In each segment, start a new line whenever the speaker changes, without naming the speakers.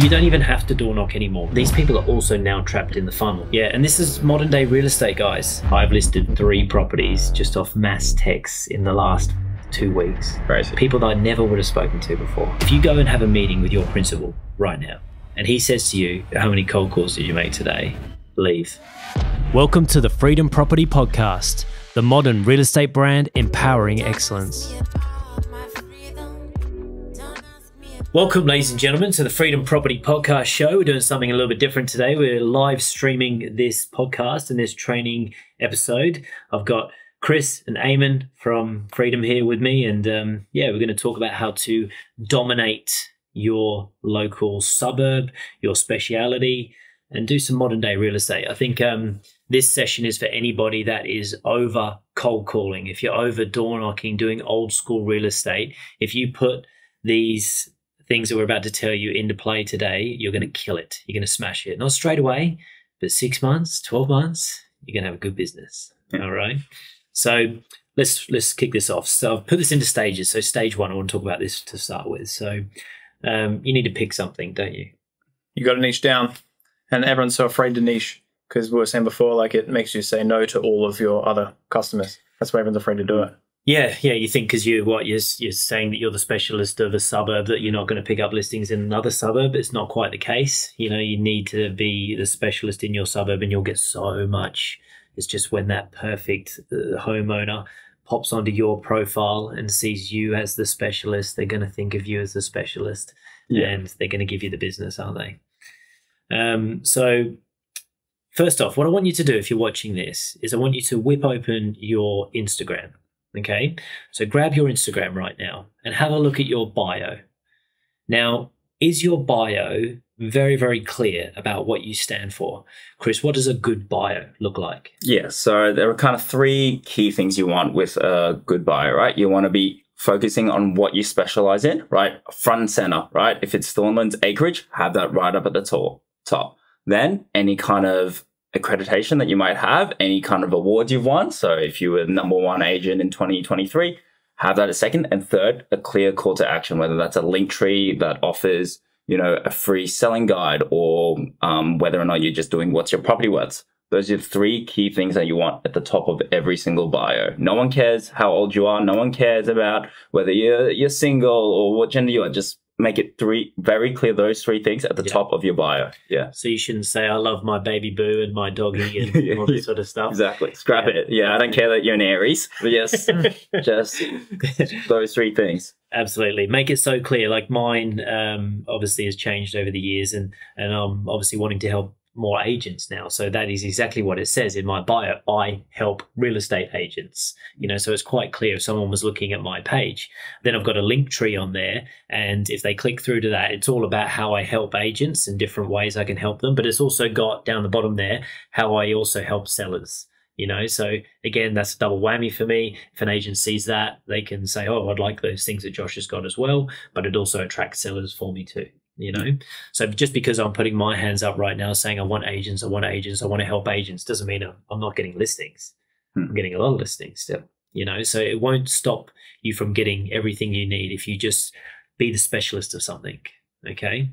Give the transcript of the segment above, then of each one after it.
You don't even have to door knock anymore. These people are also now trapped in the funnel. Yeah, and this is modern day real estate, guys. I've listed 3 properties just off mass texts in the last 2 weeks.
Crazy.
People that I never would have spoken to before. If you go and have a meeting with your principal right now, and he says to you, how many cold calls did you make today? Leave. Welcome to the Freedom Property Podcast, the modern real estate brand empowering excellence. Welcome, ladies and gentlemen, to the Freedom Property Podcast show. We're doing something a little bit different today. We're live streaming this podcast and this training episode. I've got Chris and Eamon from Freedom here with me. And we're going to talk about how to dominate your local suburb, your speciality, and do some modern day real estate. I think this session is for anybody that is over cold calling. If you're over door knocking, doing old school real estate, if you put these things that we're about to tell you into play today, you're going to kill it. You're going to smash it. Not straight away, but 6 months, 12 months, you're going to have a good business. Yeah. All right. So let's kick this off. So I've put this into stages. So stage 1, I want to talk about this to start with. So you need to pick something, don't you?
You got to niche down, and everyone's so afraid to niche because we were saying before, like it makes you say no to all of your other customers. That's why everyone's afraid to do it. Yeah.
You think because you're saying that you're the specialist of a suburb that you're not going to pick up listings in another suburb. It's not quite the case. You know, you need to be the specialist in your suburb, and you'll get so much. It's just when that perfect homeowner pops onto your profile and sees you as the specialist, they're going to think of you as the specialist, and they're going to give you the business, aren't they? So first off, what I want you to do if you're watching this is I want you to whip open your Instagram. Okay, so grab your Instagram right now and have a look at your bio. Now, is your bio very, very clear about what you stand for? Chris, what does a good bio look like?
Yeah, so there are kind of 3 key things you want with a good bio, right? You want to be focusing on what you specialize in, right? Front and center, right? If it's Thornlands Acreage, have that right up at the top. Then any kind of accreditation that you might have, any kind of awards you've won. So if you were #1 agent in 2023, have that as second. And third, a clear call to action, whether that's a link tree that offers, a free selling guide, or whether or not you're just doing what's your property worth. Those are 3 key things that you want at the top of every single bio. No one cares how old you are. No one cares about whether you're single or what gender you are. Just make it very clear, those 3 things at the top of your bio. Yeah.
So you shouldn't say, I love my baby boo and my doggy and all this sort of stuff.
Exactly. Scrap it. Yeah, I don't care that you're an Aries. But yes, just those 3 things.
Absolutely. Make it so clear. Like mine obviously has changed over the years, and I'm obviously wanting to help more agents now. So that is exactly what it says in my bio. I help real estate agents, so it's quite clear if someone was looking at my page. Then I've got a link tree on there. And if they click through to that, it's all about how I help agents in different ways I can help them. But it's also got down the bottom there, how I also help sellers, So again, that's a double whammy for me. If an agent sees that, they can say, oh, I'd like those things that Josh has got as well. But it also attracts sellers for me too. So just because I'm putting my hands up right now saying I want agents, I want to help agents, doesn't mean I'm not getting listings. I'm getting a lot of listings still, so it won't stop you from getting everything you need if you just be the specialist of something. Okay.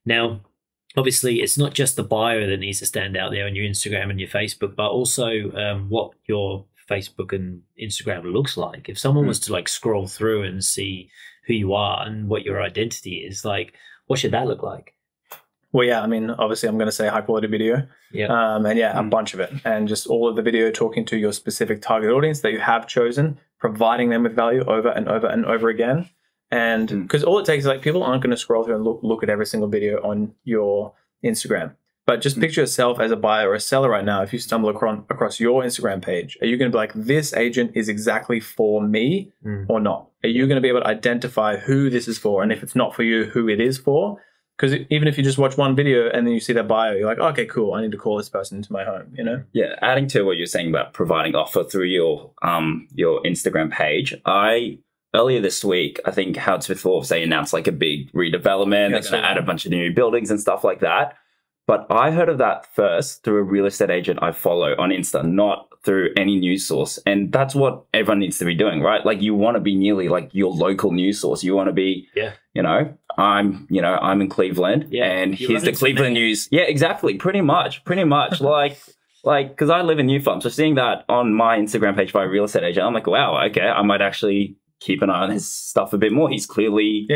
Now, obviously it's not just the bio that needs to stand out there on your Instagram and your Facebook, but also what your Facebook and Instagram looks like. If someone was to scroll through and see who you are and what your identity is, what should that look like?
Well, yeah, obviously I'm going to say high quality video.
Yeah.
A bunch of it. And just all of the video talking to your specific target audience that you have chosen, providing them with value over and over and over again. And because all it takes is people aren't going to scroll through and look at every single video on your Instagram. But just picture yourself as a buyer or a seller right now. If you stumble across your Instagram page, are you going to be like, this agent is exactly for me or not? Are you going to be able to identify who this is for? And if it's not for you, who it is for? Because even if you just watch one video and then you see that bio, you're like, okay, cool, I need to call this person into my home,
Yeah, adding to what you're saying about providing offer through your Instagram page, earlier this week, I think Howard Smith Forbes, they announced a big redevelopment. They're going to add a bunch of new buildings and stuff like that. But I heard of that first through a real estate agent I follow on Insta, not through any news source. And that's what everyone needs to be doing, right? Like you want to be nearly like your local news source. You want to be, I'm in Cleveland and here's the Cleveland news. Yeah, exactly. Pretty much. Like, because I live in New Farm, so seeing that on my Instagram page by a real estate agent, I'm like, wow, okay, I might actually keep an eye on his stuff a bit more. He's clearly,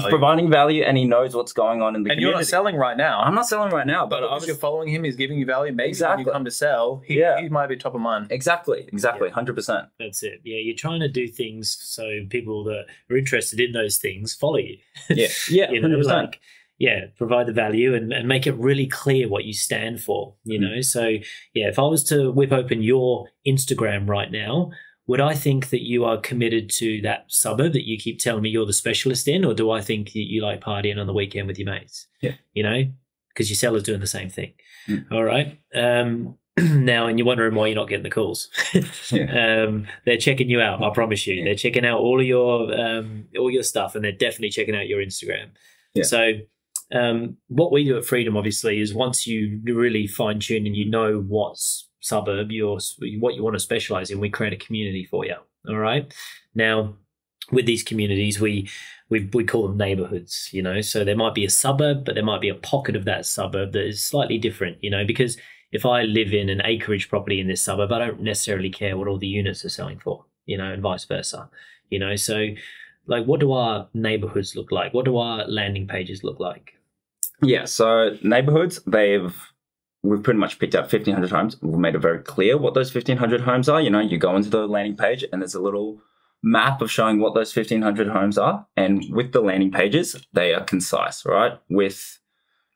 providing value, and he knows what's going on in the community.
And you're not selling right now.
I'm not selling right now, but
obviously you're following him. He's giving you value. Maybe when you come to sell, he might be top of mind.
Exactly, 100%.
That's it. Yeah, you're trying to do things so people that are interested in those things follow you.
Yeah, 100%.
Provide the value and make it really clear what you stand for, So, if I was to whip open your Instagram right now, would I think that you are committed to that suburb that you keep telling me you're the specialist in, or do I think that you like partying on the weekend with your mates?
Yeah.
Because your seller's doing the same thing. All right. Now, and you're wondering why you're not getting the calls. They're checking you out. I promise you. They're checking out all your stuff, and they're definitely checking out your Instagram. Yeah. So what we do at Freedom, obviously, is once you really fine tune and you know what's suburb, what you want to specialize in, we create a community for you. All right. Now, with these communities, we call them neighborhoods, so there might be a suburb, but there might be a pocket of that suburb that is slightly different, because if I live in an acreage property in this suburb, I don't necessarily care what all the units are selling for, and vice versa, so like, what do our neighborhoods look like? What do our landing pages look like?
Yeah. So neighborhoods, we've pretty much picked out 1,500 homes. We've made it very clear what those 1,500 homes are. You go into the landing page and there's a little map of showing what those 1,500 homes are. And with the landing pages, they are concise, right? With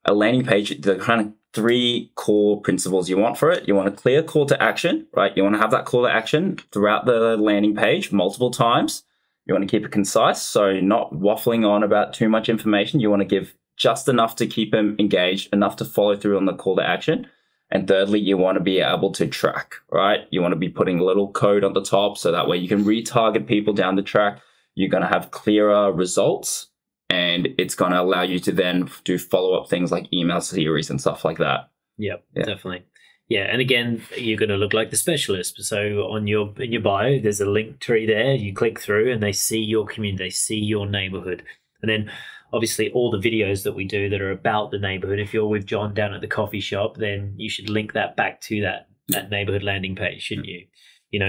a landing page, the kind of 3 core principles you want for it. You want a clear call to action, right? You want to have that call to action throughout the landing page multiple times. You want to keep it concise, so not waffling on about too much information. You want to give just enough to keep them engaged, enough to follow through on the call to action. And thirdly, you want to be able to track, right? You want to be putting a little code on the top so that way you can retarget people down the track. You're going to have clearer results, and it's going to allow you to then do follow-up things like email series and stuff like that.
Yep, definitely. Yeah, and again, you're going to look like the specialist. So in your bio, there's a link tree there. You click through and they see your community, they see your neighborhood. And then obviously all the videos that we do that are about the neighborhood, if you're with John down at the coffee shop, then you should link that back to that neighborhood landing page, shouldn't you?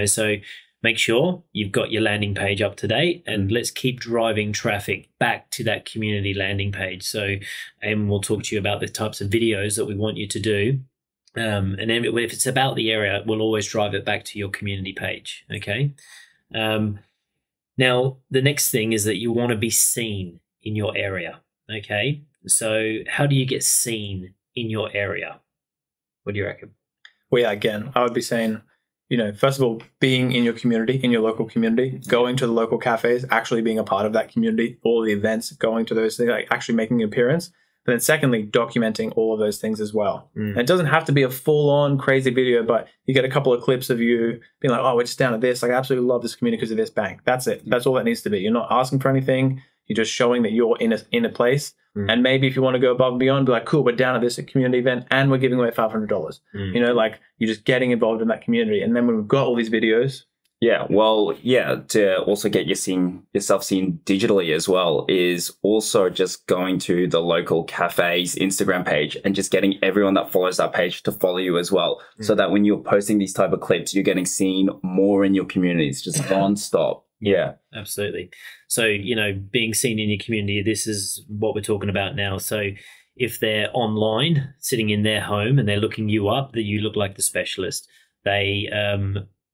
So make sure you've got your landing page up to date, and let's keep driving traffic back to that community landing page. So, and we'll talk to you about the types of videos that we want you to do. And then if it's about the area, we'll always drive it back to your community page. Okay. Now, the next thing is that you want to be seen in your area. Okay. So how do you get seen in your area? What do you reckon?
Well, yeah, again, I would be saying, first of all, being in your community, in your local community, going to the local cafes, actually being a part of that community, all the events, going to those things, like actually making an appearance. But then secondly, documenting all of those things as well. And it doesn't have to be a full-on crazy video, but you get a couple of clips of you being like, oh, we're just down at this. Like, I absolutely love this community because of this bank. That's it. That's all that needs to be. You're not asking for anything. You're just showing that you're in a place. And maybe if you want to go above and beyond, be like, cool, we're down at this community event and we're giving away $500. Like you're just getting involved in that community. And then when we've got all these videos.
Yeah, well, to also get yourself seen digitally as well is also just going to the local cafe's Instagram page and just getting everyone that follows that page to follow you as well. So that when you're posting these type of clips, you're getting seen more in your communities, just non-stop. Yeah,
absolutely. So, being seen in your community, this is what we're talking about now. So if they're online, sitting in their home and they're looking you up, that you look like the specialist. They,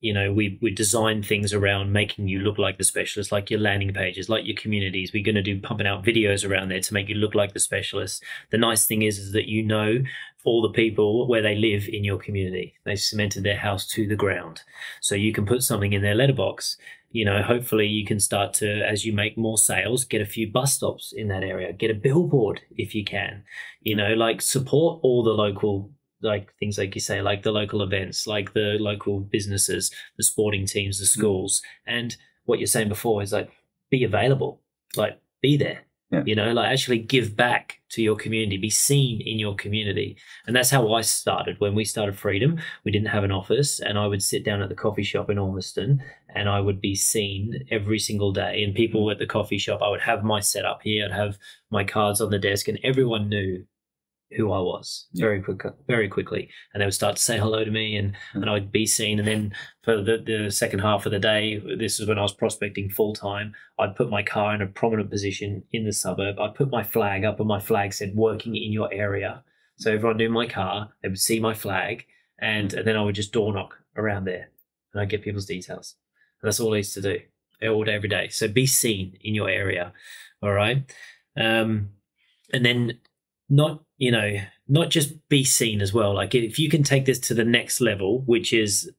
we design things around making you look like the specialist, like your landing pages, like your communities. We're going to do pumping out videos around there to make you look like the specialist. The nice thing is that all the people where they live in your community. They've cemented their house to the ground. So you can put something in their letterbox. Hopefully you can start to, as you make more sales, get a few bus stops in that area, get a billboard if you can, like support all the local, like things like you say, like the local events, like the local businesses, the sporting teams, the schools. And what you're saying before is like, be available, like be there,
Yeah.
You know, like actually give back to your community, be seen in your community. And that's how I started. When we started Freedom, we didn't have an office, and I would sit down at the coffee shop in Ormiston and I would be seen every single day. And people at the coffee shop, I would have my setup here, I'd have my cards on the desk, and everyone knew who I was very quickly. And they would start to say hello to me, and I would be seen. And then for the second half of the day, this is when I was prospecting full time, I'd put my car in a prominent position in the suburb. I'd put my flag up, and my flag said working in your area. So everyone knew my car, they would see my flag, and then I would just door knock around there and I'd get people's details. And that's all I used to do all day, every day. So be seen in your area. All right. And then not just be seen as well. Like if you can take this to the next level, which is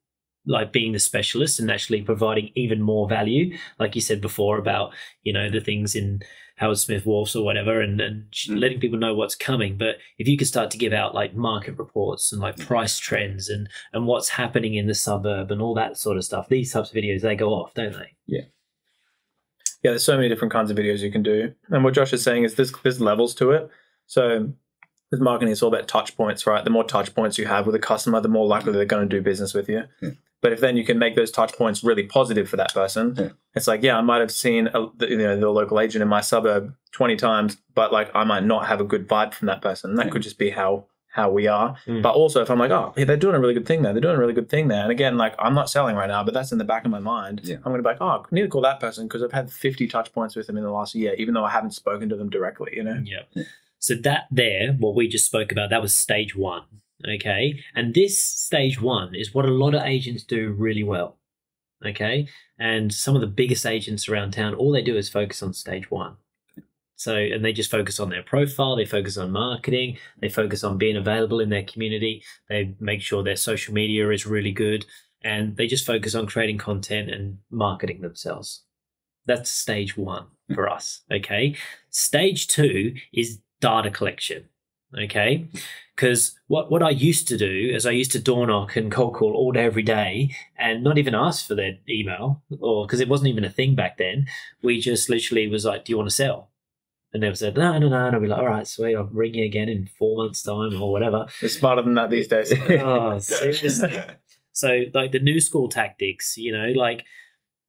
like being the specialist and actually providing even more value, like you said before about, the things in Howard Smith Wharfs or whatever, and letting people know what's coming. But if you could start to give out like market reports and like price trends and what's happening in the suburb and all that sort of stuff, these types of videos, they go off, don't they?
Yeah. Yeah, there's so many different kinds of videos you can do. And what Josh is saying is there's levels to it. So with marketing, it's all about touch points, right? The more touch points you have with a customer, the more likely they're going to do business with you.
Yeah.
But if then you can make those touch points really positive for that person, it's like, I might have seen the local agent in my suburb 20 times, but like I might not have a good vibe from that person. And that could just be how we are. But also if I'm like, oh, they're doing a really good thing there. They're doing a really good thing there. And again, like I'm not selling right now, but that's in the back of my mind.
Yeah.
I'm going to be like, oh, I need to call that person because I've had 50 touch points with them in the last year, even though I haven't spoken to them directly,
Yeah. So what we just spoke about, that was stage one. Okay. And this stage one is what a lot of agents do really well. Okay. And some of the biggest agents around town, all they do is focus on stage one. So, and they just focus on their profile, they focus on marketing, they focus on being available in their community, they make sure their social media is really good, and they just focus on creating content and marketing themselves. That's stage one for us. Okay. Stage two is data collection. Okay. Because what I used to do is I used to door knock and cold call all day, every day, and not even ask for their email, or because it wasn't even a thing back then. We just literally was like, do you want to sell? And they would say, no. And I'd be like, all right, sweet, I'll ring you again in 4 months' time or whatever.
They're smarter than that these days.
Oh, seriously. So like the new school tactics, like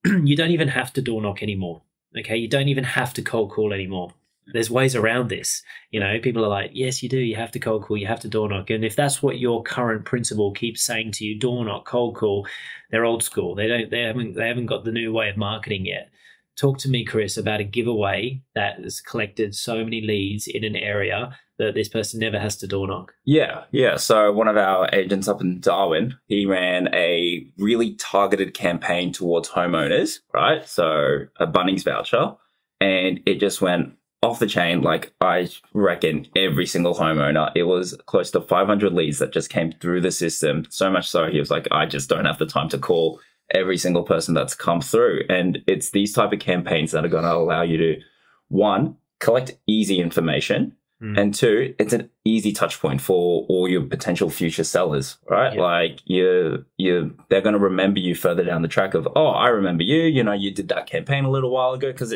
you don't even have to door knock anymore. Okay. You don't even have to cold call anymore. There's ways around this. People are like, yes, you do. You have to cold call. You have to door knock. And if that's what your current principal keeps saying to you, door knock, cold call, they're old school. They haven't got the new way of marketing yet. Talk to me, Chris, about a giveaway that has collected so many leads in an area that this person never has to door knock.
Yeah. So one of our agents up in Darwin, he ran a really targeted campaign towards homeowners, right? So a Bunnings voucher, and it just went off the chain. Like I reckon every single homeowner, it was close to 500 leads that just came through the system. So much so he was like, I just don't have the time to call every single person that's come through. And it's these type of campaigns that are going to allow you to, one, collect easy information, and two, it's an easy touch point for all your potential future sellers, right? Yeah. Like they're going to remember you further down the track of, oh, I remember you, you did that campaign a little while ago, because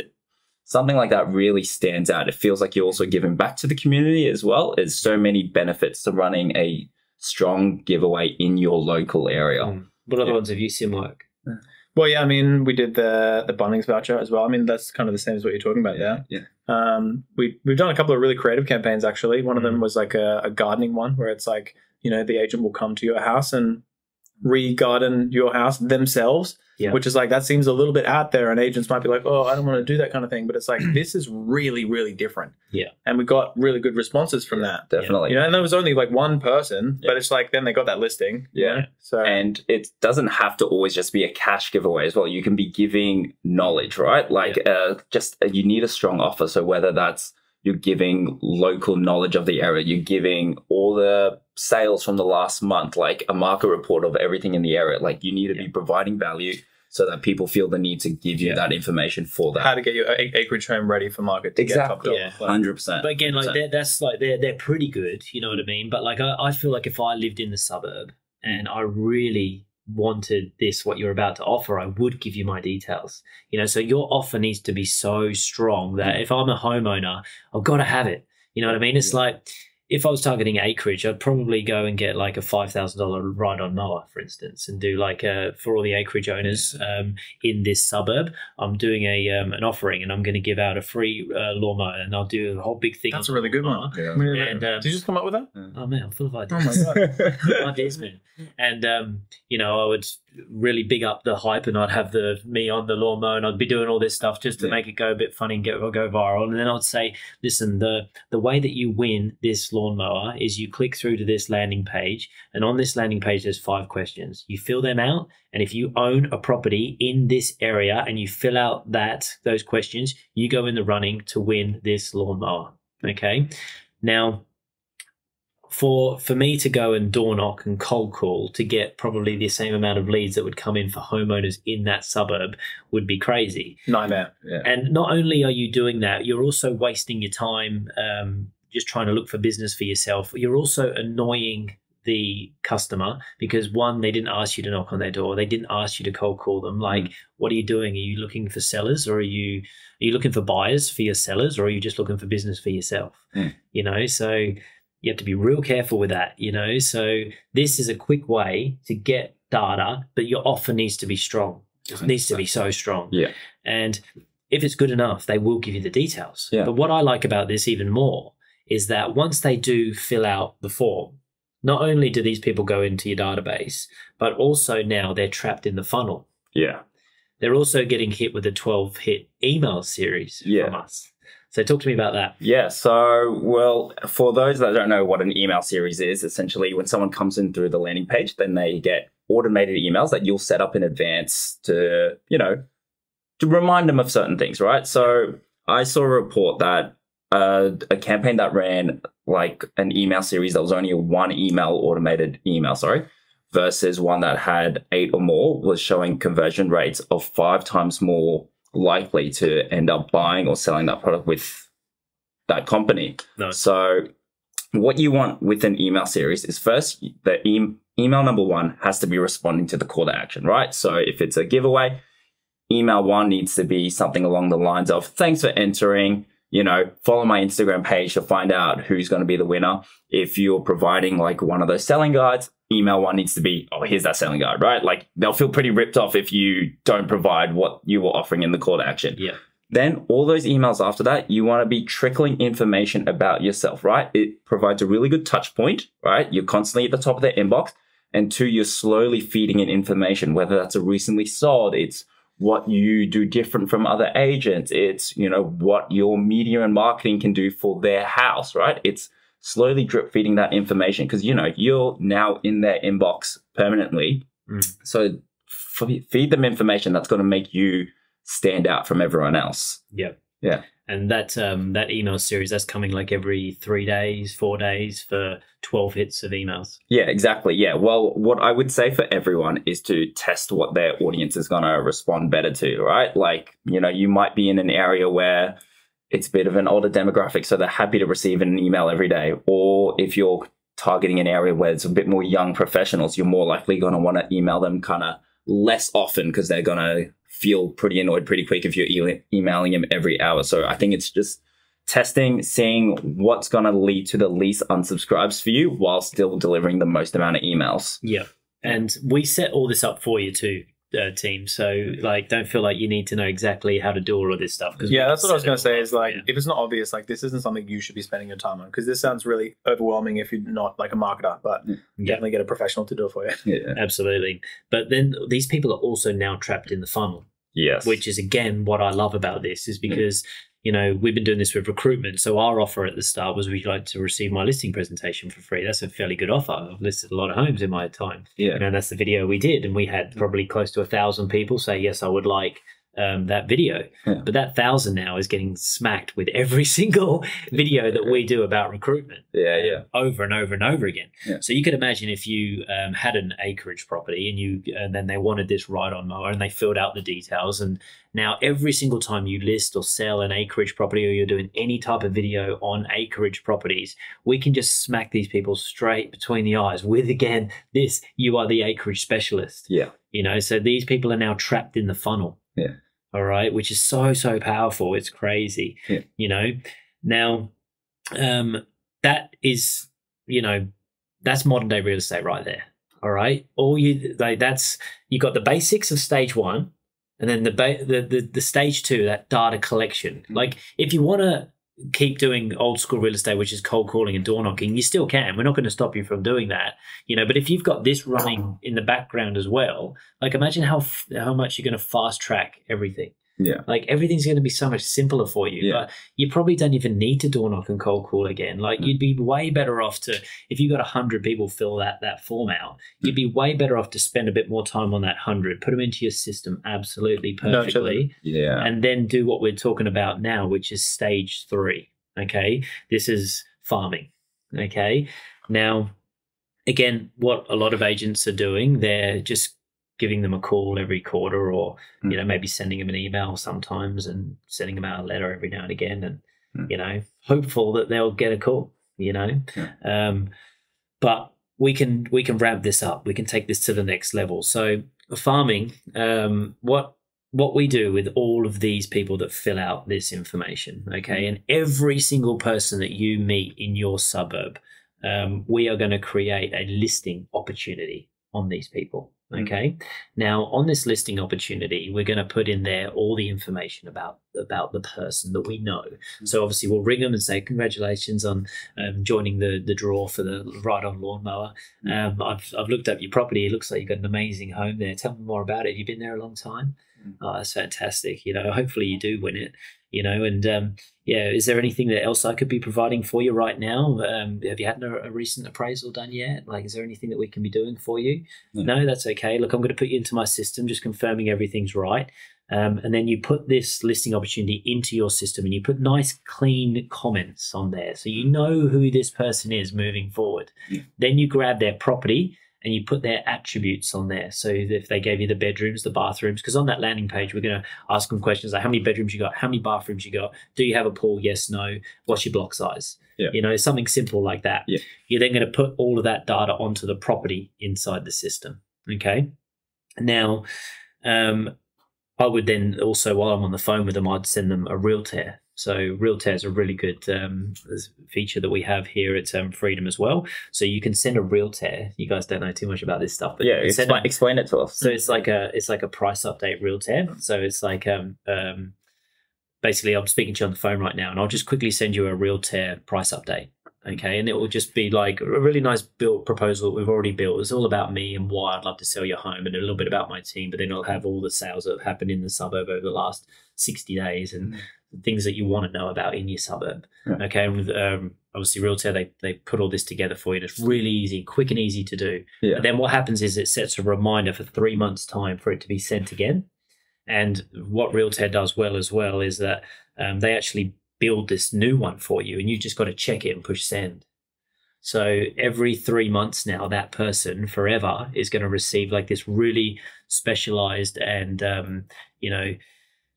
something like that really stands out. It feels like you're also giving back to the community as well. There's so many benefits to running a strong giveaway in your local area.
What other ones have you seen work?
Well, yeah, I mean, we did the Bunnings voucher as well. I mean, that's kind of the same as what you're talking about there.
Yeah.
We've done a couple of really creative campaigns, actually. One of them was like a gardening one where it's like, the agent will come to your house and re-garden your house themselves, which is like, that seems a little bit out there, and agents might be like, oh, I don't want to do that kind of thing. But it's like, this is really, really different.
Yeah.
And we got really good responses from that.
Definitely.
And there was only like one person, but it's like, then they got that listing.
Yeah.
So,
and it doesn't have to always just be a cash giveaway as well. You can be giving knowledge, right? Like you need a strong offer. So whether that's you're giving local knowledge of the area, you're giving all the sales from the last month, like a market report of everything in the area. Like you need to be providing value so that people feel the need to give you that information for that.
How to get your acreage home ready for market to get topped off.
100%.
But again, like that's like they're pretty good, you know what I mean? But like I feel like if I lived in the suburb and I really wanted this, what you're about to offer, I would give you my details. You know, so your offer needs to be so strong that if I'm a homeowner, I've got to have it. You know what I mean? It's like, if I was targeting acreage, I'd probably go and get like a $5,000 ride-on mower, for instance, and do like for all the acreage owners in this suburb, I'm doing an offering, and I'm going to give out a free lawnmower, and I'll do a whole big thing.
That's a really good one.
Yeah.
And, did you just come up with that?
Oh man, I'm full of ideas.
Oh my god!
Ideas, man. And you know, I would really big up the hype, and I'd have me on the lawnmower, and I'd be doing all this stuff just to make it go a bit funny and go viral. And then I'd say, listen, the way that you win this lawnmower is you click through to this landing page, and on this landing page there's 5 questions. You fill them out, and if you own a property in this area and you fill out those questions, you go in the running to win this lawnmower. Okay, now for me to go and door knock and cold call to get probably the same amount of leads that would come in for homeowners in that suburb would be crazy.
Nightmare.
Yeah.
And not only are you doing that, you're also wasting your time just trying to look for business for yourself. You're also annoying the customer because, one, they didn't ask you to knock on their door. They didn't ask you to cold call them. Like, what are you doing? Are you looking for sellers, or are you looking for buyers for your sellers, or are you just looking for business for yourself? You know, so you have to be real careful with that, you know. So this is a quick way to get data, but your offer needs to be strong. It needs to be so strong.
Yeah.
And if it's good enough, they will give you the details.
Yeah.
But what I like about this even more is that once they do fill out the form, not only do these people go into your database, but also now they're trapped in the funnel.
Yeah.
They're also getting hit with a 12-hit email series from us. So talk to me about that.
Yeah. So, well, for those that don't know what an email series is, essentially when someone comes in through the landing page, then they get automated emails that you'll set up in advance to, you know, to remind them of certain things, right? So I saw a report that a campaign that ran like an email series that was only a 1 automated email, versus one that had 8 or more was showing conversion rates of 5 times more likely to end up buying or selling that product with that company.
Nice.
So what you want with an email series is first, the email number 1 has to be responding to the call to action, right? So if it's a giveaway, email 1 needs to be something along the lines of, thanks for entering, you know, follow my Instagram page to find out who's going to be the winner. If you're providing like one of those selling guides, email 1 needs to be, oh, here's that selling guide, right? Like they'll feel pretty ripped off if you don't provide what you were offering in the call to action.
Yeah.
Then all those emails after that, you want to be trickling information about yourself, right? It provides a really good touch point, right? You're constantly at the top of their inbox. And 2, you're slowly feeding in information, whether that's a recently sold, it's what you do different from other agents, it's, you know, what your media and marketing can do for their house, right? It's slowly drip feeding that information because, you know, you're now in their inbox permanently. So feed them information that's going to make you stand out from everyone else.
Yeah.
Yeah.
And that email series, that's coming like every 3 days, 4 days for 12 hits of emails. Yeah,
exactly. Yeah. Well, what I would say for everyone is to test what their audience is going to respond better to, right? Like, you know, you might be in an area where it's a bit of an older demographic, so they're happy to receive an email every day. Or if you're targeting an area where it's a bit more young professionals, you're more likely going to want to email them kind of less often because they're going to feel pretty annoyed pretty quick if you're emailing them every hour. So I think it's just testing, seeing what's going to lead to the least unsubscribes for you while still delivering the most amount of emails.
Yeah. And we set all this up for you too, team. So like, don't feel like you need to know exactly how to do all of this stuff.
Yeah, that's what I was going to say is like, if it's not obvious, like this isn't something you should be spending your time on because this sounds really overwhelming if you're not like a marketer, but definitely get a professional to do it for you.
Yeah,
absolutely. But then these people are also now trapped in the funnel.
Yes.
Which is, again, what I love about this is because, you know, we've been doing this with recruitment. So our offer at the start was, would you like to receive my listing presentation for free? That's a fairly good offer. I've listed a lot of homes in my time.
Yeah.
You know, that's the video we did. And we had probably close to 1,000 people say, yes, I would like that video.
Yeah.
But that 1,000 now is getting smacked with every single video that we do about recruitment.
Yeah.
Over and over and over again.
Yeah.
So you could imagine if you had an acreage property and then they wanted this ride-on mower and they filled out the details, and now every single time you list or sell an acreage property, or you're doing any type of video on acreage properties, we can just smack these people straight between the eyes with, again, this: you are the acreage specialist.
Yeah.
You know, so these people are now trapped in the funnel.
Yeah.
All right, which is so powerful. It's crazy.
Yeah.
You know, now that is, you know, that's modern day real estate right there. All right, you got the basics of stage one, and then the stage two, that data collection. Like, if you want to keep doing old school real estate, which is cold calling and door knocking, you still can. We're not going to stop you from doing that, you know. But if you've got this running in the background as well, like, imagine how much you're going to fast track everything.
Yeah.
Like, everything's going to be so much simpler for you.
Yeah.
But you probably don't even need to door knock and cold call again. Like, you'd be way better off if you got 100 people fill that form out, you'd be way better off to spend a bit more time on that 100, put them into your system absolutely perfectly, and then do what we're talking about now, which is stage 3. Okay, this is farming. Okay, now, again, what a lot of agents are doing, they're just giving them a call every quarter, or you know, maybe sending them an email sometimes, and sending them out a letter every now and again, and you know, hopeful that they'll get a call, you know. But we can ramp this up. We can take this to the next level. So farming, what we do with all of these people that fill out this information, okay, and every single person that you meet in your suburb, we are going to create a listing opportunity on these people. Okay. Now, on this listing opportunity, we're going to put in there all the information about the person that we know. So obviously, we'll ring them and say, congratulations on joining the draw for the ride-on lawnmower. I've looked up your property. It looks like you've got an amazing home there. Tell me more about it. You've been there a long time? Oh, that's fantastic. You know, hopefully you do win it, you know, and is there anything else I could be providing for you right now? Have you had a recent appraisal done yet? Like, is there anything that we can be doing for you? No, that's okay. Look, I'm going to put you into my system, just confirming everything's right. And then you put this listing opportunity into your system, and you put nice, clean comments on there, so you know who this person is moving forward. Then you grab their property and you put their attributes on there. So if they gave you the bedrooms, the bathrooms, because on that landing page, we're going to ask them questions like, how many bedrooms you got? How many bathrooms you got? Do you have a pool? Yes, no. What's your block size? You know, something simple like that. You're then going to put all of that data onto the property inside the system. Okay. Now, I would then also, while I'm on the phone with them, I'd send them a realtor. So realtor is a really good feature that we have here at Freedom as well. So you can send a realtor. You guys don't know too much about this stuff, but
explain it to us.
So it's like a price update realtor. So it's like basically, I'm speaking to you on the phone right now, and I'll just quickly send you a realtor price update. Okay, and it will just be like a really nice built proposal that we've already built. It's all about me and why I'd love to sell your home, and a little bit about my team, but then it'll have all the sales that have happened in the suburb over the last 60 days and things that you want to know about in your suburb. Okay, and with obviously Realtor, they put all this together for you, and it's really easy, quick and easy to do. And then what happens is it sets a reminder for 3 months' time for it to be sent again. And what Realtor does well as well is that they actually build this new one for you, and you just got to check it and push send. So every 3 months now, that person forever is going to receive like this really specialized and you know,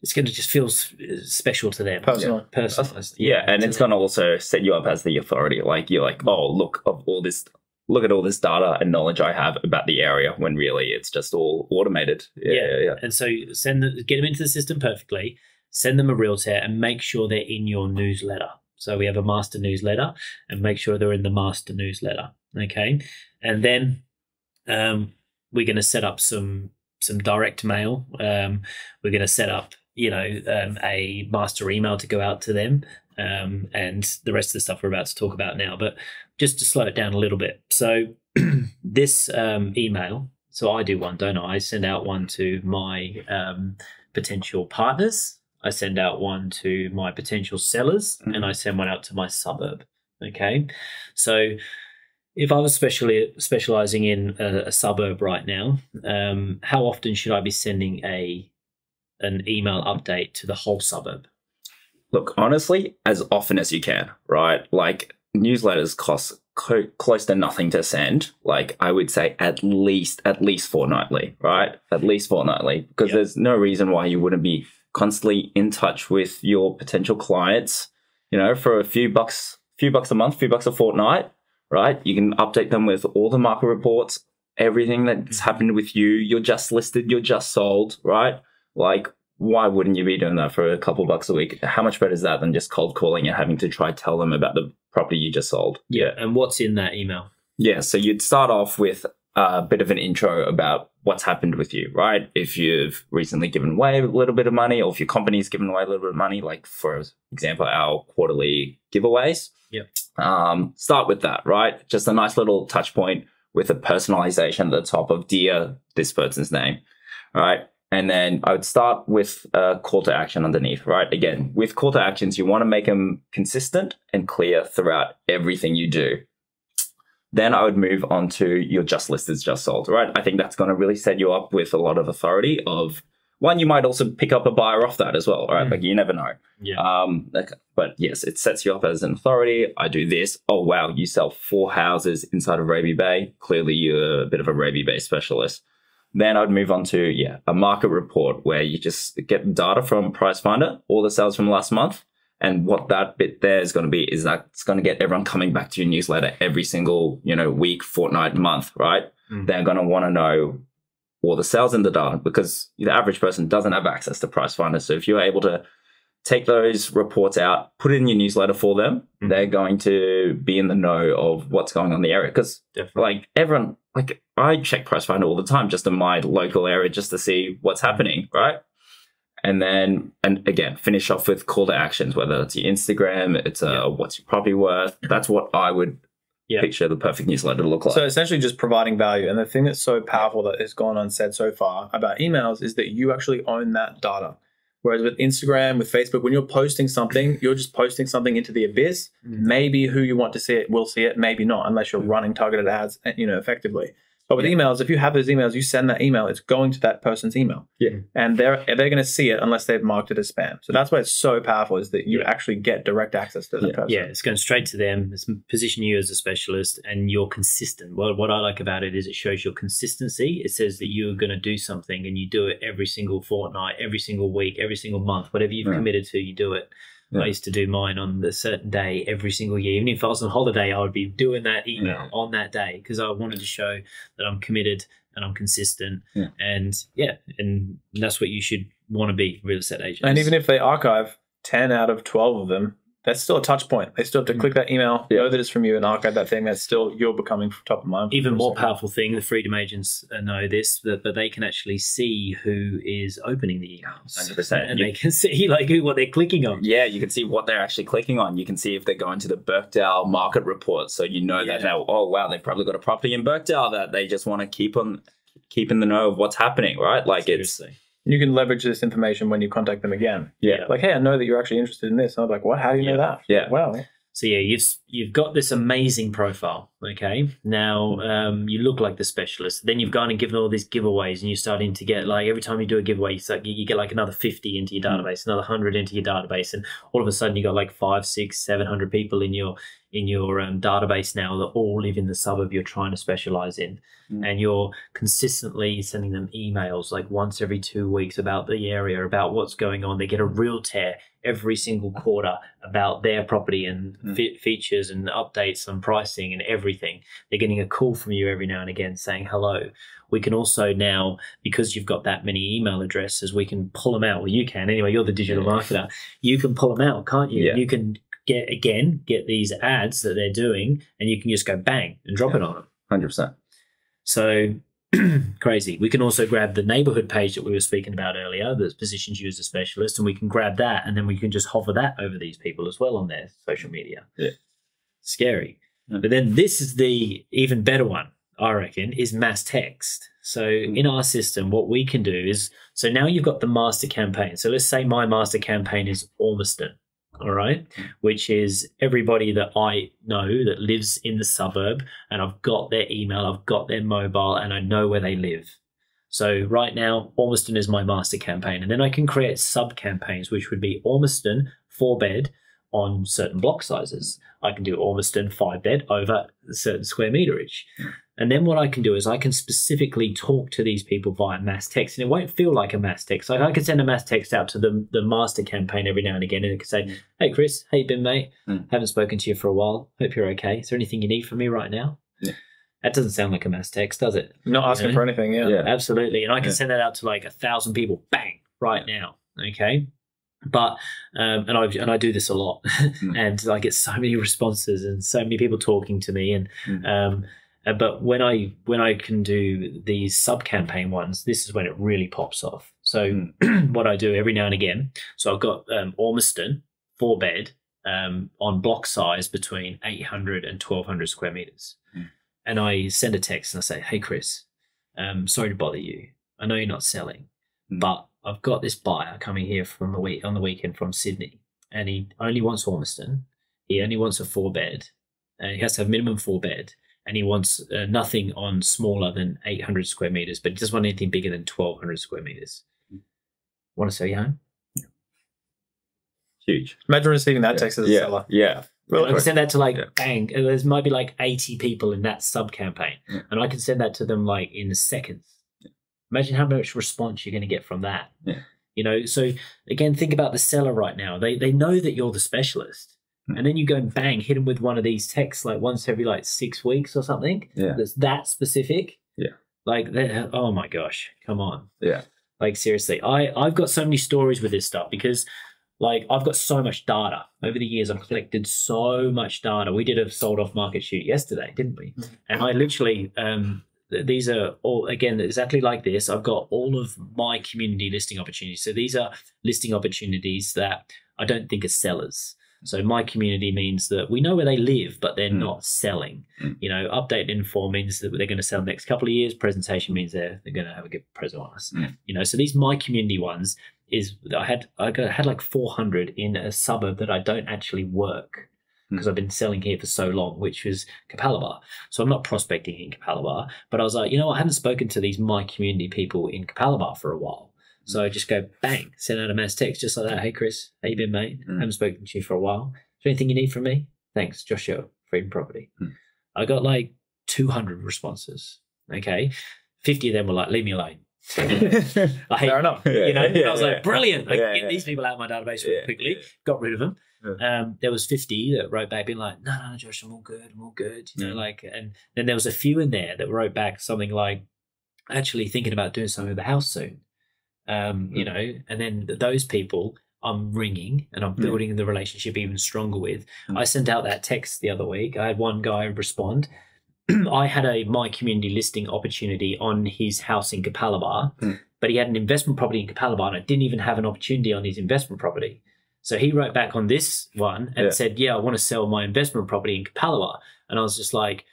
it's going to just feel special to them. Personalized.
And it's going to also set you up as the authority. Like, you're like, oh, look at all this data and knowledge I have about the area, when really it's just all automated.
And so get them into the system perfectly, send them a realtor, and make sure they're in your newsletter. So we have a master newsletter, and make sure they're in the master newsletter. Okay. And then we're going to set up some direct mail. We're going to set up, you know, a master email to go out to them, and the rest of the stuff we're about to talk about now. But just to slow it down a little bit. So this email, so I do one, don't I? I send out one to my potential partners. I send out one to my potential sellers, and I send one out to my suburb. Okay. So if I was specializing in a suburb right now, how often should I be sending a an email update to the whole suburb?
Look, honestly, as often as you can, right? Like newsletters cost close to nothing to send. Like I would say at least fortnightly, right? At least fortnightly, because there's no reason why you wouldn't be constantly in touch with your potential clients, you know, for a few bucks a month, few bucks a fortnight, right? You can update them with all the market reports, everything that's happened with you. You're just listed, you're just sold, right? Like, why wouldn't you be doing that for a couple bucks a week? How much better is that than just cold calling and having to try tell them about the property you just sold?
Yeah. And what's in that email?
Yeah. So you'd start off with a bit of an intro about what's happened with you, right? If you've recently given away a little bit of money, or if your company's given away a little bit of money, like for example, our quarterly giveaways.
Yep.
Start with that, right? Just a nice little touch point with a personalization at the top of dear this person's name, right? And then I would start with a call to action underneath, right? Again, with call to actions, you want to make them consistent and clear throughout everything you do. Then I would move on to your just listed, just sold, right? I think that's going to really set you up with a lot of authority of one. You might also pick up a buyer off that as well, right? Like you never know.
Yeah.
But yes, it sets you up as an authority. I do this. Oh, wow. You sell 4 houses inside of Raby Bay. Clearly you're a bit of a Raby Bay specialist. Then I'd move on to, a market report where you just get data from Price Finder, all the sales from last month. And what that bit there is going to be is that it's going to get everyone coming back to your newsletter every single, week, fortnight, month, right? They're going to want to know all the sales in the data because the average person doesn't have access to Price Finder. So if you're able to take those reports out, put it in your newsletter for them, they're going to be in the know of what's going on in the area. Because everyone, I check Price Finder all the time just in my local area just to see what's happening, right? And again, finish off with call to actions, whether it's your Instagram, it's what's your property worth. That's what I would picture the perfect newsletter to look like.
So essentially just providing value. And the thing that's so powerful that has gone unsaid so far about emails is that you actually own that data. Whereas with Instagram, with Facebook, when you're posting something, you're just posting something into the abyss. Maybe who you want to see it will see it, maybe not, unless you're running targeted ads, effectively. But with emails, if you have those emails, you send that email, it's going to that person's email.
Yeah.
And they're going to see it unless they've marked it as spam. So that's why it's so powerful is that you actually get direct access to that person.
Yeah, it's going straight to them. It's position you as a specialist and you're consistent. Well, what I like about it is it shows your consistency. It says that you're going to do something and you do it every single fortnight, every single week, every single month, whatever you've committed to, you do it. I used to do mine on a certain day every single year. Even if I was on holiday, I would be doing that email on that day because I wanted to show that I'm committed and I'm consistent. And that's what you should want to be, real estate agents.
And even if they archive 10 out of 12 of them, that's still a touch point. They still have to click that email, know that it's from you and archive that thing. That's still, you're becoming top of mind.
Even more powerful thing, the freedom agents know this, that they can actually see who is opening the emails.
100%.
And they can see what they're clicking on.
Yeah, you can see what they're actually clicking on. You can see if they're going to the Birkdale market report. So you know that now, oh, wow, they've probably got a property in Birkdale that they just want to keep in the know of what's happening, right? Like
Seriously.
You can leverage this information when you contact them again.
Yeah.
Like, hey, I know that you're actually interested in this. And I'm like, what? How do you know that?
Yeah.
Wow.
So you've got this amazing profile. Okay. Now you look like the specialist. Then you've gone and given all these giveaways, and you're starting to get every time you do a giveaway, you get another 50 into your database, another 100 into your database, and all of a sudden you got 500, 600, 700 people in your database now that all live in the suburb you're trying to specialize in. And you're consistently sending them emails once every 2 weeks about the area, about what's going on. They get a realtor every single quarter about their property and features and updates on pricing and everything. They're getting a call from you every now and again saying, hello. We can also now, because you've got that many email addresses, we can pull them out. Well, you can anyway. You're the digital marketer. You can pull them out, can't you?
Yeah.
You can get these ads that they're doing, and you can just go bang and drop it on them.
100%.
So crazy. We can also grab the neighborhood page that we were speaking about earlier that positions you as a specialist, and we can grab that, and then we can just hover that over these people as well on their social media.
Yeah.
Scary. But then this is the even better one, I reckon, is mass text. So in our system, what we can do is, so now you've got the master campaign. So let's say my master campaign is Ormiston. All right, which is everybody that I know that lives in the suburb, and I've got their email, I've got their mobile, and I know where they live. So right now, Ormiston is my master campaign. And then I can create sub-campaigns, which would be Ormiston 4-bed on certain block sizes. I can do Ormiston 5-bed over a certain square meterage. And then what I can do is I can specifically talk to these people via mass text, and it won't feel like a mass text. Like I can send a mass text out to the master campaign every now and again, and it can say, "Hey Chris, how you been, mate? Haven't spoken to you for a while. Hope you're okay. Is there anything you need from me right now?" That doesn't sound like a mass text, does it?
Not asking for anything. Yeah.
Absolutely. And I can send that out to like 1,000 people, bang, right now. Okay. But and I do this a lot, and I get so many responses and so many people talking to me, and but when I can do these sub-campaign ones, this is when it really pops off. So what I do every now and again, so I've got Ormiston 4-bed on block size between 800 and 1,200 square meters. And I send a text and I say, "Hey, Chris, sorry to bother you. I know you're not selling, but I've got this buyer coming here from on the weekend from Sydney, and he only wants Ormiston. He only wants a 4-bed. He has to have minimum 4-bed. And he wants nothing on smaller than 800 square meters, but he doesn't want anything bigger than 1,200 square meters. Want to sell you home?"
Huge.
Imagine receiving that text as a seller.
Yeah.
I can send that to bang. There might be like 80 people in that sub campaign, and I can send that to them like in seconds. Imagine how much response you're going to get from that. You know, so again, think about the seller right now. They know that you're the specialist. And then you go and bang, hit them with one of these texts like once every 6 weeks or something. That's that specific. Like, oh my gosh, come on. Like seriously, I've got so many stories with this stuff because like I've got so much data. Over the years, I've collected so much data. We did a sold off market shoot yesterday, didn't we? And I literally, these are all, again, exactly like this. I've got all of my community listing opportunities. So these are listing opportunities that I don't think are sellers. So my community means that we know where they live, but they're not selling. You know, update info means that they're going to sell the next couple of years. Presentation means they're going to have a good present on us. You know, so these my community ones is I had like 400 in a suburb that I don't actually work because I've been selling here for so long, which was Capalaba. So I'm not prospecting in Capalaba, but I was like, you know what? I haven't spoken to these my community people in Capalaba for a while. So I just go, bang, send out a mass text just like that. "Hey, Chris, how you been, mate? Haven't spoken to you for a while. Is there anything you need from me? Thanks, Joshua, Freedom Property." I got like 200 responses, okay? 50 of them were like, "Leave me alone."
Fair enough.
You know, I was like, brilliant. I can get these people out of my database really quickly. Got rid of them. There was 50 that wrote back being like, no, Josh, I'm all good. You know, like, and then there was a few in there that wrote back something like, actually thinking about doing something with the house soon. You know, and then those people I'm ringing and I'm building the relationship even stronger with. I sent out that text the other week. I had one guy respond. I had a my community listing opportunity on his house in Capalaba, but he had an investment property in Capalaba and I didn't even have an opportunity on his investment property. So he wrote back on this one and said, "Yeah, I want to sell my investment property in Capalaba." And I was just like,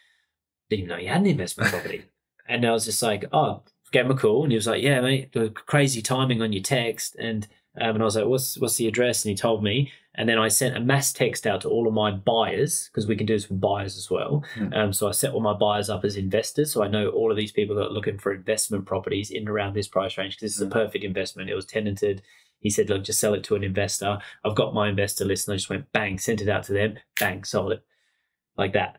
didn't even know you had an investment property. And I was just like, oh, gave him a call, and he was like, "Yeah, mate, crazy timing on your text." And I was like, "What's the address?" And he told me. And then I sent a mass text out to all of my buyers because we can do this with buyers as well. So I set all my buyers up as investors, so I know all of these people that are looking for investment properties in and around this price range because this is a perfect investment. It was tenanted. He said, "Look, just sell it to an investor." I've got my investor list, and I just went bang, sent it out to them, bang, sold it like that.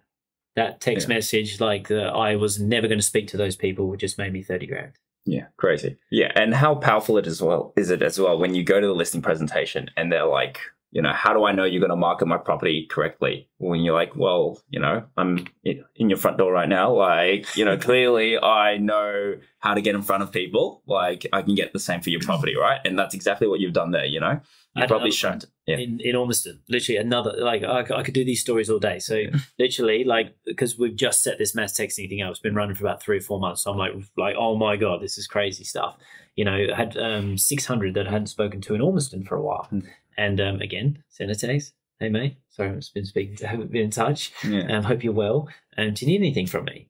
That text message, like I was never going to speak to those people, just made me 30 grand.
Yeah, crazy. Yeah, and how powerful is it as well when you go to the listing presentation and they're like, you know, "How do I know you're going to market my property correctly?" When you're like, "Well, you know, I'm in your front door right now. Like, you know, clearly I know how to get in front of people. Like, I can get the same for your property, right?" And that's exactly what you've done there, you know? You've probably shown
in Ormiston, literally another, like I could do these stories all day. So literally, like, because we've just set this mass texting thing up, it's been running for about 3 or 4 months. So I'm like, oh my God, this is crazy stuff. You know, I had 600 that I hadn't spoken to in Ormiston for a while. And again, send a text. "Hey mate, sorry, haven't been in touch. Hope you're well. Do you need anything from me?"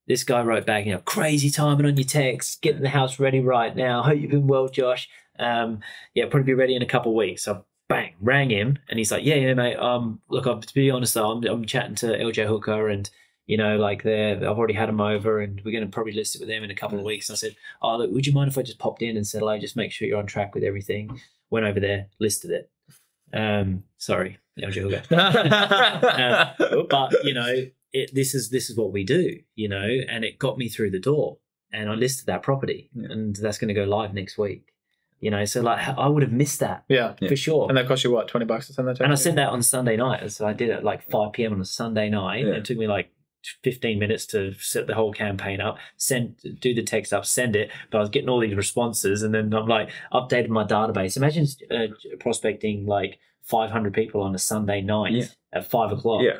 This guy wrote back, you know, "Crazy timing on your text. Getting the house ready right now. Hope you've been well, Josh. Probably be ready in a couple of weeks." So bang, rang him, and he's like, yeah, mate. Look, to be honest though, I'm chatting to LJ Hooker, and You know, like I've already had them over and we're going to probably list it with them in a couple of weeks. And I said, oh, look, would you mind if I just popped in and said hello, just make sure you're on track with everything? Went over there, listed it. Sorry, but you know, this is what we do, you know, and it got me through the door, and I listed that property, and that's going to go live next week. You know, so like I would have missed that, for sure.
And that cost you what, $20 to send that to?
And I sent that on Sunday night, so I did it at like 5 p.m. on a Sunday night. It took me like 15 minutes to set the whole campaign up, do the text up, send it. But I was getting all these responses, and then I'm like updated my database. Imagine prospecting like 500 people on a Sunday night at 5 o'clock.
Yeah.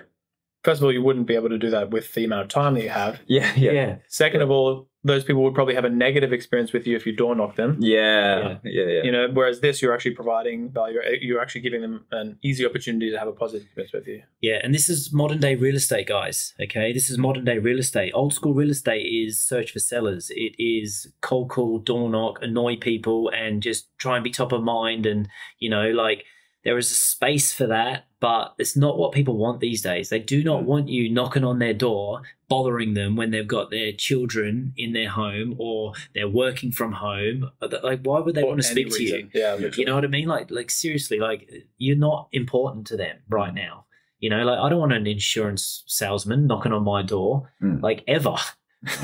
First of all, you wouldn't be able to do that with the amount of time that you have.
Yeah.
Second of all, those people would probably have a negative experience with you if you door knock them.
Yeah.
You know, whereas this, you're actually providing value. You're actually giving them an easy opportunity to have a positive experience with you.
Yeah, and this is modern day real estate, guys. Okay, this is modern day real estate. Old school real estate is search for sellers. It is cold call, door knock, annoy people, and just try and be top of mind. And you know, like there is a space for that, but it's not what people want these days. They do not want you knocking on their door, bothering them when they've got their children in their home or they're working from home. Like, why would they want to speak to you?
Yeah, literally.
You know what I mean? Like seriously, like you're not important to them right now. You know, like I don't want an insurance salesman knocking on my door, like ever.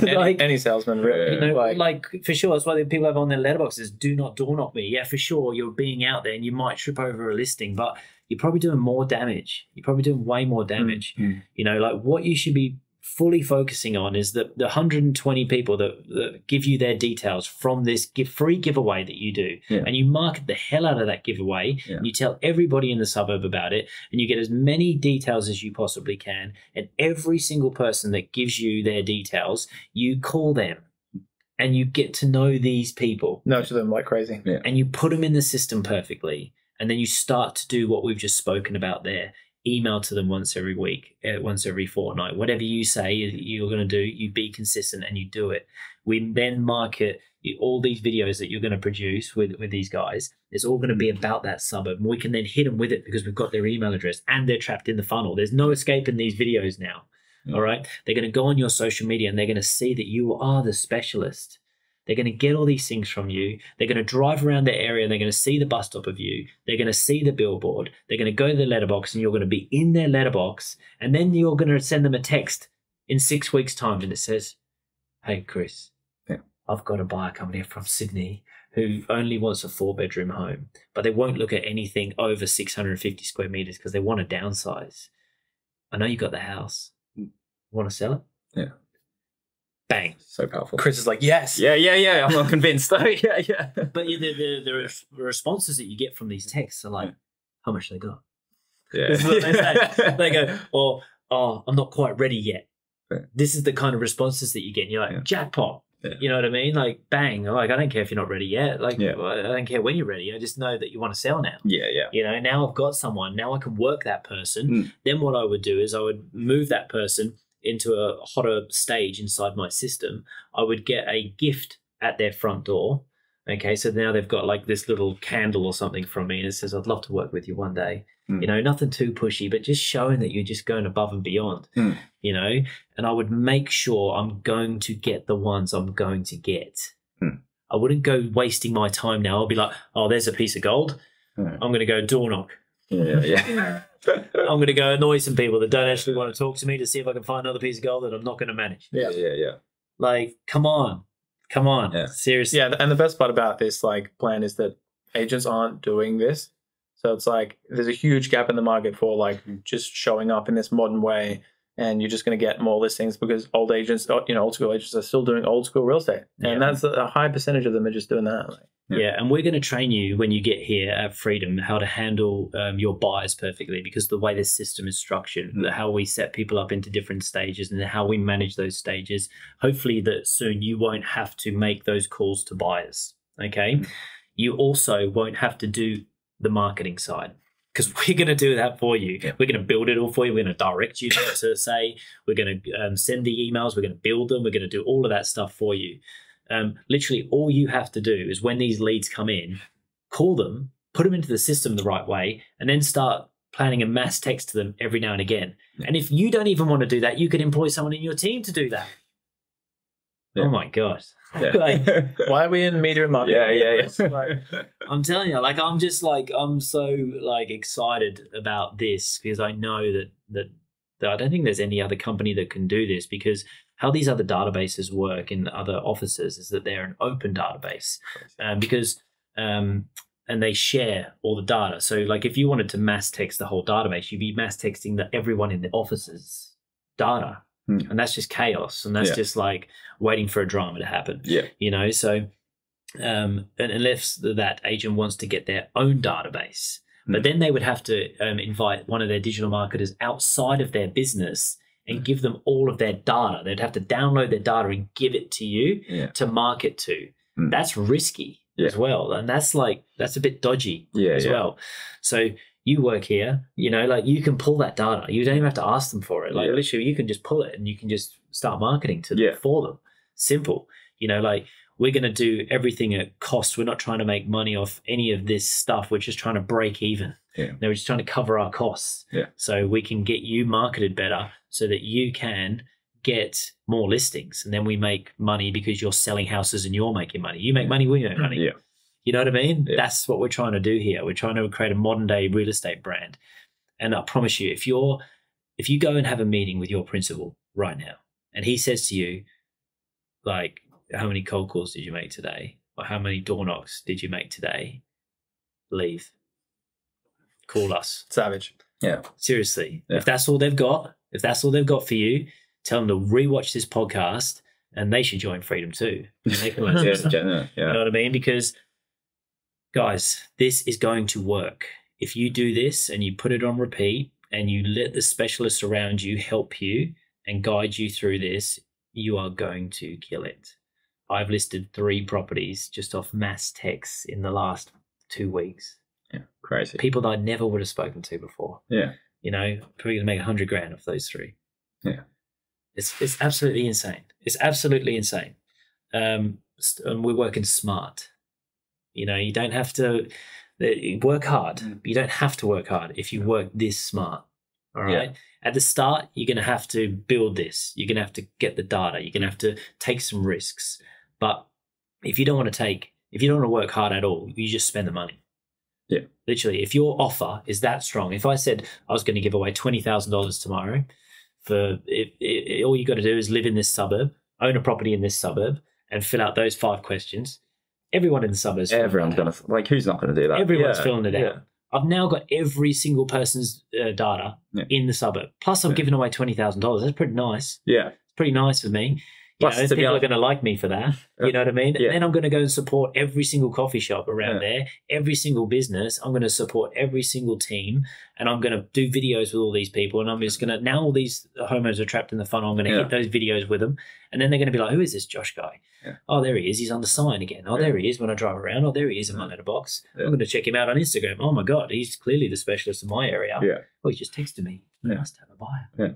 Any salesman, really.
You know, like for sure. That's why the people have on their letterboxes, do not door knock me. Yeah, for sure. You're being out there and you might trip over a listing, but you're probably doing more damage. You're probably doing way more damage. You know, like what you should be fully focusing on is the 120 people that give you their details from this free giveaway that you do. And you market the hell out of that giveaway. And you tell everybody in the suburb about it, and you get as many details as you possibly can. And every single person that gives you their details, you call them and you get to know these people.
Nurture them like crazy.
And you put them in the system perfectly. And then you start to do what we've just spoken about there. Email to them once every week, once every fortnight. Whatever you say you're going to do, you be consistent and you do it. We then market all these videos that you're going to produce with these guys. It's all going to be about that suburb. And we can then hit them with it because we've got their email address and they're trapped in the funnel. There's no escaping these videos now. All right. They're going to go on your social media and they're going to see that you are the specialist. They're going to get all these things from you. They're going to drive around their area and they're going to see the bus stop of you. They're going to see the billboard. They're going to go to the letterbox and you're going to be in their letterbox. And then you're going to send them a text in 6 weeks' time and it says, hey, Chris, I've got a buyer coming here from Sydney who only wants a 4-bedroom home, but they won't look at anything over 650 square meters because they want to downsize. I know you got the house. Want to sell it?
Yeah.
Bang.
So powerful.
Chris is like, yes.
Yeah. I'm not convinced though. Yeah.
But the responses that you get from these texts are like, how much they got?
Yeah.
This is what they say. They go, oh, I'm not quite ready yet. This is the kind of responses that you get. And you're like, jackpot. You know what I mean? Like, bang. Like, I don't care if you're not ready yet. Like, I don't care when you're ready. I just know that you want to sell now.
Yeah.
You know, now I've got someone. Now I can work that person. Then what I would do is I would move that person into a hotter stage inside my system. I would get a gift at their front door. Okay, so now they've got like this little candle or something from me and it says, I'd love to work with you one day. You know, nothing too pushy, but just showing that you're just going above and beyond, you know, and I would make sure I'm going to get the ones I'm going to get. I wouldn't go wasting my time now. I'll be like, oh, there's a piece of gold. I'm going to go door knock.
Yeah.
I'm going to go annoy some people that don't actually want to talk to me to see if I can find another piece of gold that I'm not going to manage.
Yeah.
Like, come on. Seriously.
Yeah, and the best part about this like plan is that agents aren't doing this. So it's like there's a huge gap in the market for like just showing up in this modern way, and you're just going to get more listings because old agents, you know, old school agents are still doing old school real estate, and that's a high percentage of them are just doing that. Like,
yeah, and we're going to train you when you get here at Freedom how to handle your buyers perfectly, because the way this system is structured, how we set people up into different stages and how we manage those stages, hopefully that soon you won't have to make those calls to buyers, okay? You also won't have to do the marketing side because we're going to do that for you. We're going to build it all for you. We're going to direct you to say, we're going to send the emails, we're going to build them, we're going to do all of that stuff for you. Literally all you have to do is when these leads come in, call them, put them into the system the right way, and then start planning a mass text to them every now and again. And if you don't even want to do that, you could employ someone in your team to do that.
Yeah.
Oh my gosh.
Yeah.
Like,
Why are we in media and marketing?
Yeah.
I'm telling you, like, I'm so like excited about this because I know that I don't think there's any other company that can do this, because how these other databases work in other offices is that they're an open database, and they share all the data. So like if you wanted to mass text the whole database, you'd be mass texting everyone in the office's data. And that's just chaos. And that's just like waiting for a drama to happen.
Yeah.
You know, so and unless that agent wants to get their own database, but then they would have to invite one of their digital marketers outside of their business and give them all of their data. They'd have to download their data and give it to you to market to. That's risky as well. And that's a bit dodgy as well. So you work here, you know, like you can pull that data. You don't even have to ask them for it. Like literally you can just pull it and you can just start marketing to them for them. Simple. You know, like we're going to do everything at cost. We're not trying to make money off any of this stuff. We're just trying to break even. We're just trying to cover our costs. So we can get you marketed better so that you can get more listings. And then we make money because you're selling houses and you're making money. You make money, we make money. You know what I mean? That's what we're trying to do here. We're trying to create a modern day real estate brand. And I promise you, if you go and have a meeting with your principal right now and he says to you, like, how many cold calls did you make today? Or how many door knocks did you make today? Leave. Call us.
Savage.
Yeah.
Seriously. If that's all they've got, for you, tell them to rewatch this podcast and they should join Freedom too. And they can learn some stuff. You know what I mean? Because guys, this is going to work. If you do this and you put it on repeat and you let the specialists around you help you and guide you through this, you are going to kill it. I've listed 3 properties just off mass texts in the last 2 weeks.
Yeah, crazy.
People that I never would have spoken to before.
Yeah.
You know, probably going to make $100,000 off those 3. Yeah. It's absolutely insane. It's absolutely insane. And we're working smart. You know, you don't have to work hard. You don't have to work hard if you work this smart. All right. At the start, you're going to have to build this. You're going to have to get the data. You're going to have to take some risks. But if you don't want to work hard at all, you just spend the money. Yeah. Literally, if your offer is that strong, if I said I was going to give away $20,000 tomorrow, all you got to do is live in this suburb, own a property in this suburb, and fill out those 5 questions. Everyone in the suburbs.
Everyone's going to, like, who's not going to do that?
Everyone's filling it out. I've now got every single person's data in the suburb. Plus, I've given away $20,000. That's pretty nice. Yeah. It's pretty nice for me. You know, people are going to like me for that. You know what I mean? And then I'm going to go and support every single coffee shop around there, every single business. I'm going to support every single team, and I'm going to do videos with all these people. And I'm just going to, now all these homeowners are trapped in the funnel, I'm going to hit those videos with them. And then they're going to be like, who is this Josh guy? Oh, there he is. He's on the sign again. Oh, there he is when I drive around. Oh, there he is in my letterbox. I'm going to check him out on Instagram. Oh, my God. He's clearly the specialist in my area. Oh, he just texted me. He must have a buyer.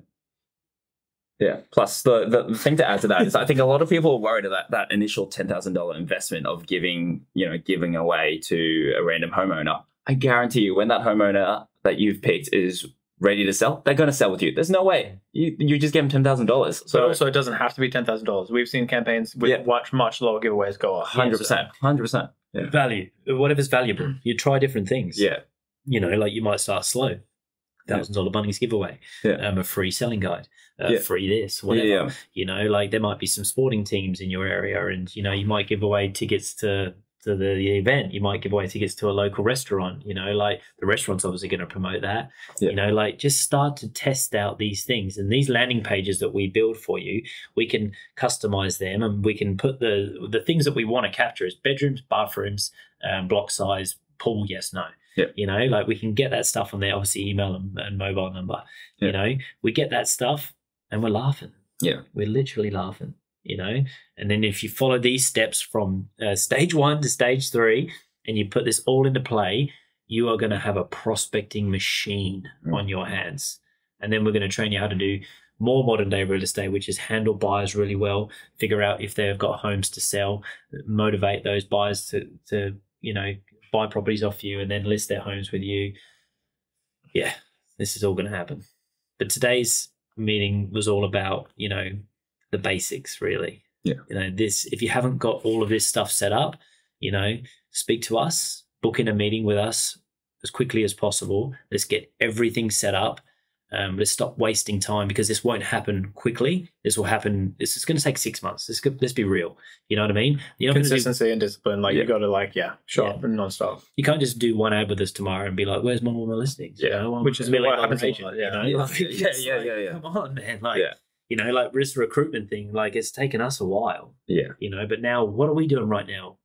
Yeah. Plus, the thing to add to that is I think a lot of people are worried about that initial $10,000 investment of giving away to a random homeowner. I guarantee you, when that homeowner that you've picked is ready to sell, they're going to sell with you. There's no way. You just give them $10,000. So
but also, it doesn't have to be $10,000. We've seen campaigns with much lower giveaways go up.
100%. 100%. Yeah.
Value. Whatever's valuable. You try different things.
Yeah.
You know, like you might start slow. $1,000 Bunnings giveaway, a free selling guide, free this, whatever. You know, like there might be some sporting teams in your area, and you know, you might give away tickets to the event. You might give away tickets to a local restaurant. You know, like the restaurant's obviously going to promote that. You know, like just start to test out these things, and these landing pages that we build for you, we can customize them, and we can put the things that we want to capture as bedrooms, bathrooms, block size, pool, yes, no. You know, like we can get that stuff on there, obviously email and mobile number. You know, we get that stuff and we're laughing. We're literally laughing, you know. And then if you follow these steps from stage 1 to stage 3 and you put this all into play, you are going to have a prospecting machine on your hands. And then we're going to train you how to do more modern day real estate, which is handle buyers really well, figure out if they've got homes to sell, motivate those buyers to you know, buy properties off you and then list their homes with you. yeah, this is all going to happen. But today's meeting was all about, the basics, really.
Yeah.
If you haven't got all of this stuff set up, speak to us, book in a meeting with us as quickly as possible. Let's get everything set up. Let's stop wasting time, because this won't happen quickly. This will happen. This is going to take 6 months. Let's be real. You know what I mean? You're not
Consistency and discipline. Like you got to show up and nonstop.
You can't just do one ad with us tomorrow and be like, "Where's more listings?"
Yeah, which is what happens.
Yeah.
Come on, man. Like this recruitment thing. Like, it's taken us a while.
Yeah.
But now what are we doing right now?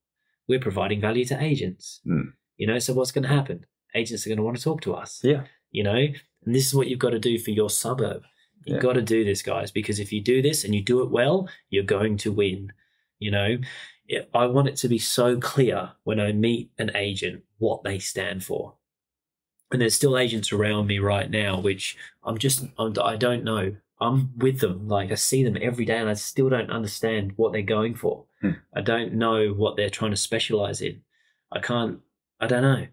We're providing value to agents. So what's going to happen? Agents are going to want to talk to us.
Yeah.
And this is what you've got to do for your suburb. You've got to do this, guys, because if you do this and you do it well, you're going to win. I want it to be so clear when I meet an agent what they stand for. And there's still agents around me right now, which I don't know. I'm with them. Like, I see them every day and I still don't understand what they're going for. I don't know what they're trying to specialize in. I don't know.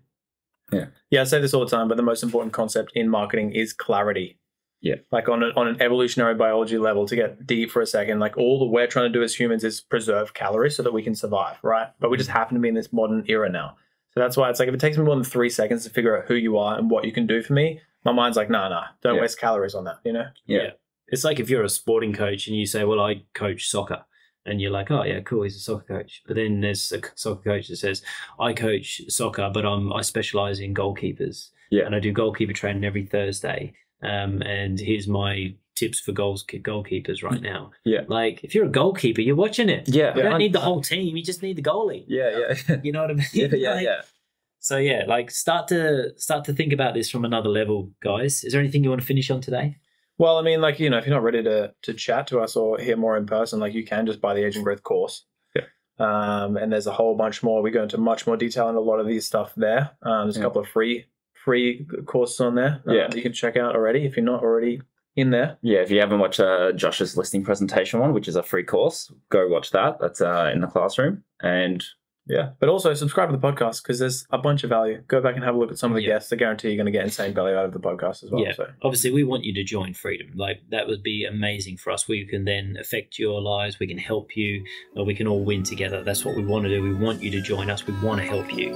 Yeah, I say this all the time, but the most important concept in marketing is clarity.
Yeah.
Like on an evolutionary biology level, to get deep for a second, like all that we're trying to do as humans is preserve calories so that we can survive, right? But we just happen to be in this modern era now. So that's why it's like, if it takes me more than 3 seconds to figure out who you are and what you can do for me, my mind's like, nah, don't waste calories on that,
Yeah.
It's like if you're a sporting coach and you say, well, I coach soccer. And you're like, oh, yeah, cool, he's a soccer coach. But then there's a soccer coach that says, I coach soccer, but I specialize in goalkeepers.
Yeah.
And I do goalkeeper training every Thursday. And here's my tips for goalkeepers right now.
Yeah.
Like, if you're a goalkeeper, you're watching it.
Yeah.
You don't need the whole team. You just need the goalie.
Yeah.
You know what I mean?
Yeah.
So, start to think about this from another level, guys. Is there anything you want to finish on today?
Well, I mean, if you're not ready to chat to us or hear more in person, you can just buy the Agent Growth course.
Yeah.
And there's a whole bunch more. We go into much more detail on a lot of these stuff there. There's a couple of free courses on there that you can check out already if you're not already in there.
Yeah, if you haven't watched Josh's listing presentation one, which is a free course, go watch that. That's in the classroom. And
but also subscribe to the podcast, because there's a bunch of value. Go back and have a look at some of the guests. I guarantee you're going to get insane value out of the podcast as well.
Yeah, obviously we want you to join Freedom. Like, that would be amazing for us. We can then affect your lives. We can help you. We can all win together. That's what we want to do. We want you to join us. We want to help you.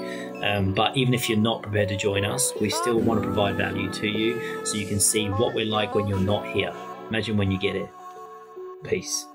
But even if you're not prepared to join us, we still want to provide value to you so you can see what we're like when you're not here. Imagine when you get it. Peace.